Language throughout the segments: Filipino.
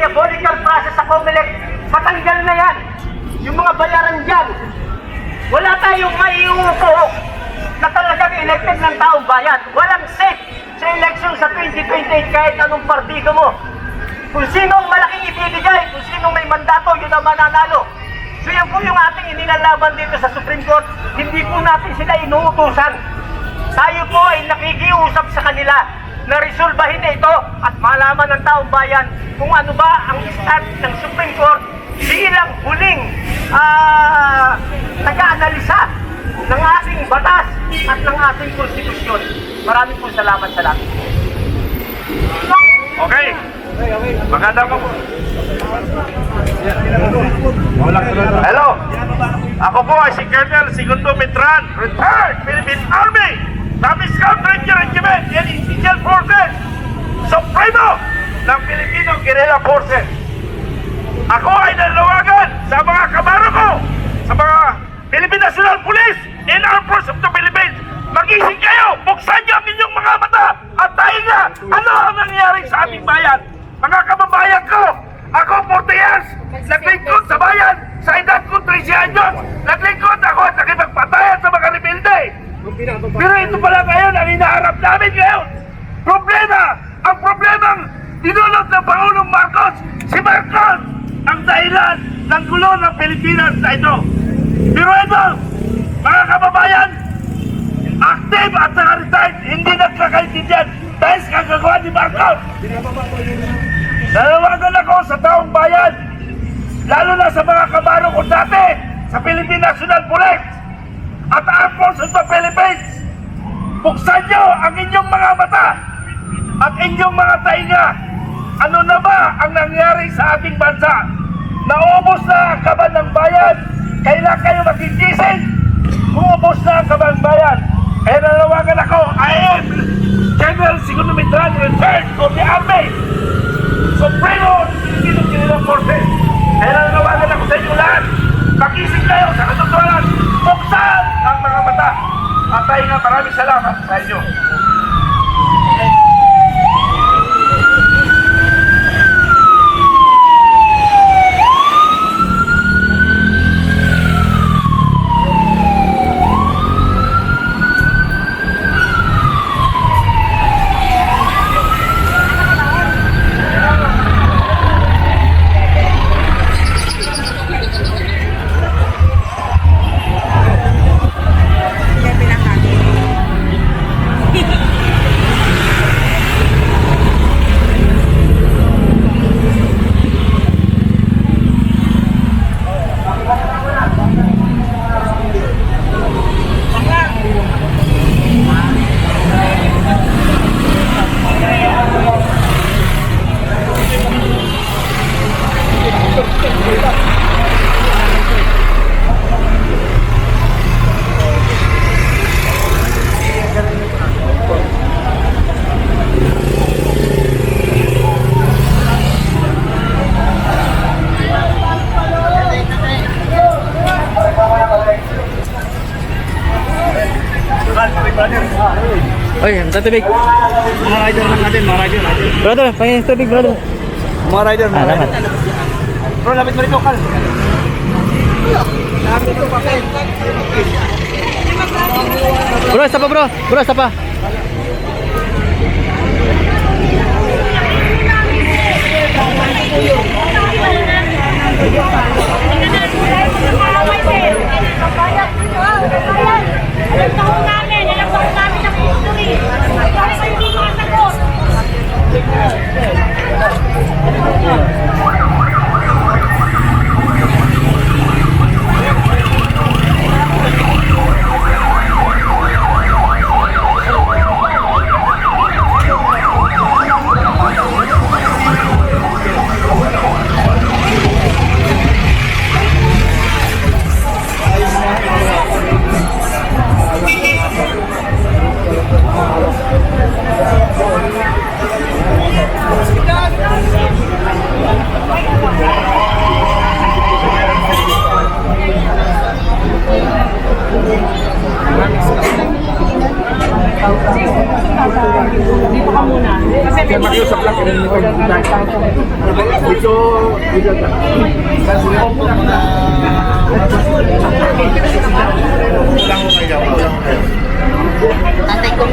diabolical process sa COMELEC, matanggal na yan. Yung mga bayaran dyan, wala tayong maiuupo na talagang elected ng taong bayan. Walang say sa election sa 2028 kahit anong partido mo. Kung sino ang malaking ibibigay, kung sino may mandato, yun ang mananalo. So yan po yung ating inilalaban dito sa Supreme Court. Hindi po natin sila inuutusan. Tayo po ay nakikiusap sa kanila na resolbahin na ito at malaman ng taong bayan kung ano ba ang stand ng Supreme Court bilang huling nag-aanalisa ng ating batas at ng ating konstitusyon. Maraming po salamat sa lahat. Okay. Maganda po. Hello. Ako po ay si Colonel Segundo Mitran, retired Philippine Army, Army Scout Ranger Regiment and Special Forces, Supremo ng Filipino Guerrilla Forces. Ako ay nanawagan sa mga kabaro ko, sa mga Philippine National Police and Armed Forces of the Philippines. Magising kayo! Buksan niyo ang inyong mga mata at tahinga! Ano ang nangyayari sa aming bayan? Mga kababayan ko, ako 40 years, naglingkod sa bayan, sa edad ko 13 anyos, naglingkod ako at nakipagpatayan sa mga rebelde. Pero ito pala ngayon ang hinaharap namin ngayon. Problema! Ang problemang dinulot ng Pangulong Marcos, si Marcos, ang dahilan ng gulo ng Pilipinas na ito. Pero ito, mga kababayan, active at naka-retired, hindi nagkakaintindihan dahil sa kagagawa ni Marcos. Nanawagan ako sa taong bayan, lalo na sa mga kabaro ko dati sa Philippine National Police at Armed Forces of the Philippines. Buksan nyo ang inyong mga mata at inyong mga tainga. Ano na ba ang nangyari sa ating bansa? Naubos na ang kaban ng bayan. Kailan kayo magigising? Kuubos na ang kaban ng bayan. Kaya nanawagan ako, I am General Segundo Mitran, retired of the Army, Supremo Filipino Guerrilla Forces. Kaya nanawagan ako sa inyo lahat. Magising kayo sa katotohanan. Buksan ang mga mata. At tayo nga maraming salamat sa inyo. Oy, ang tatubig. Mga rider lang natin, mga rider natin. Brother, pangin tubig, brother. Mga rider, mga rider. Salamat. Bro, lapit mo rito, Kal. Bro, isa pa bro. Bro, isa pa. Tatay ko.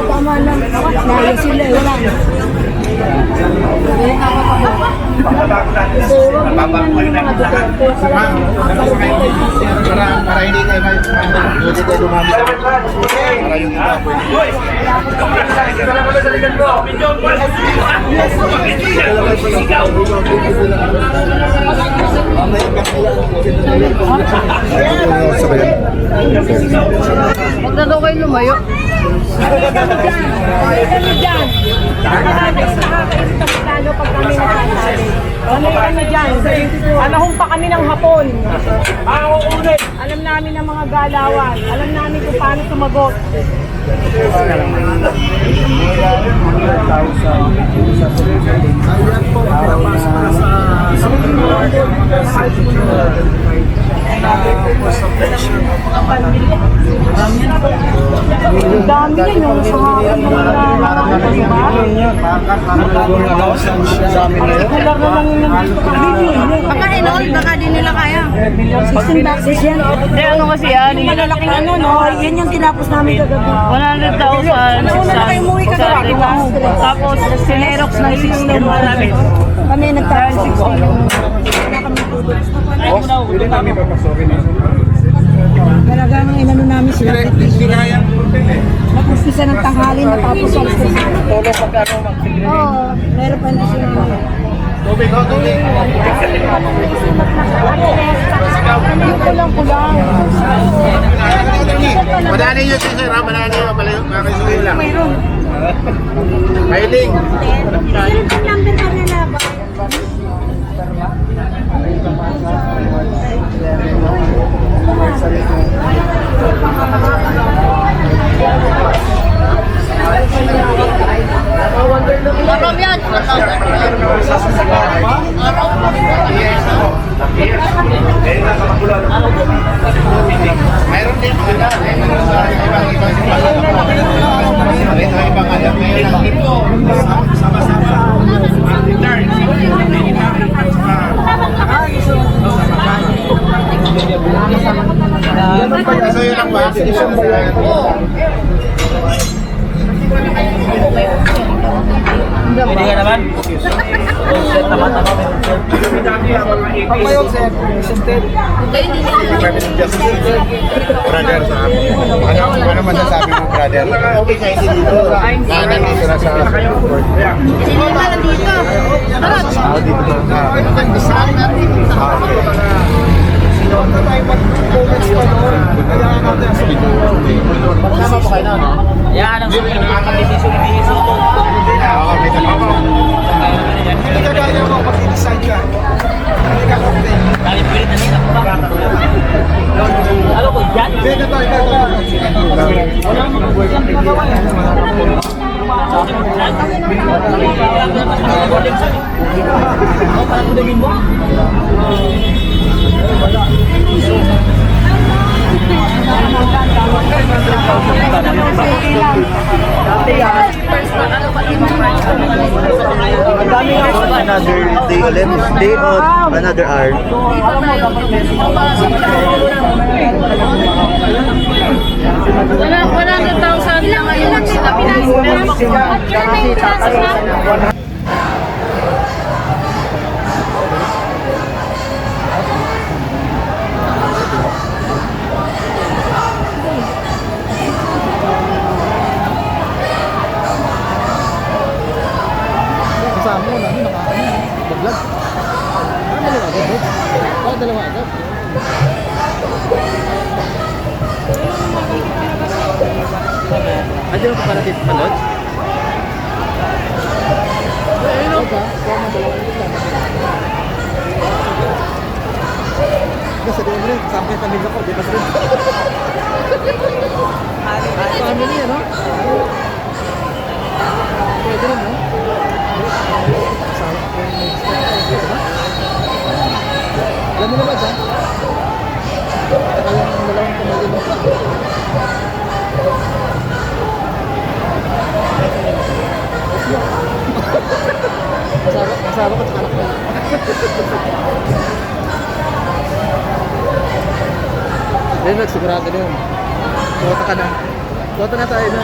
Tama lang. Layo sila. Wala. Para hindi kayo dumami. Para yung iba Huwag na daw kayo lumayo. Kami dyan. Lalo pag kami nakasali. Kami dyan. Anahong pa kami ng hapon. Alam namin ang mga galawan. Alam namin kung paano sumagot. Ang dami yan yung sa hapon ng nararamdaman, di ba? Baka Enol, baka di nila kaya. 16 boxes yan. Hindi, ano kasi yan? Malalaking ano, no? Yan yung tinapos namin kagabi. 100,000. Nauna na kayo umuwi kagabi. Tapos, sinerox ng system namin. Kami nagtapos. Talagang inano namin sila. Nag-umpisa ng tanghali natapos ang Tolo pagkano magsigil. Oo, meron pa na sila. Tubig. Yung kulang-kulang. Manali nyo si Sir, ha? Manali nyo. Makakisuhin lang. Mayroon. Mailing. Meron pa number pa nila ba? Marom yan. Mayroon din sila. Ibang alam. So yun ang ba? Pwede ka naman? Pagpayon, Sir. Department of Justice. Brother, sa amin. Ano masasabi mo, brother? Okay kayo dito. Nandito na sa court. Hindi pa nandito. Magsama po kayo na, no? Yan ang sabi ng pagkakadesisyon ni Soto. Hindi ka gaya mo pag i-decide ka. Hindi ka complain. Dahil pilit na nila ba? Alam ko, yan. Ito. Wala mo nang buhay kang ginagawa yan. Sa akin, parang kudagin mo. Another day ulit. Day of another hour. Wala 100,000 na ngayon sila pinag-uwi. Kasama mo na, naka-vlog. Ano dalawa agad? Bakit dalawa agad? Andiyan mo pa para dito panood? Ayun o. Kasi doon rin, kasama yung pamilya ko, di ba sir? Family, ano? Pwede rin, no? Alam mo na ba dyan? Alam mo ang dalawang pamilya mo. asawa ko at anak ko. Then, sigurado na yun. Tota ka na. Tota na tayo na.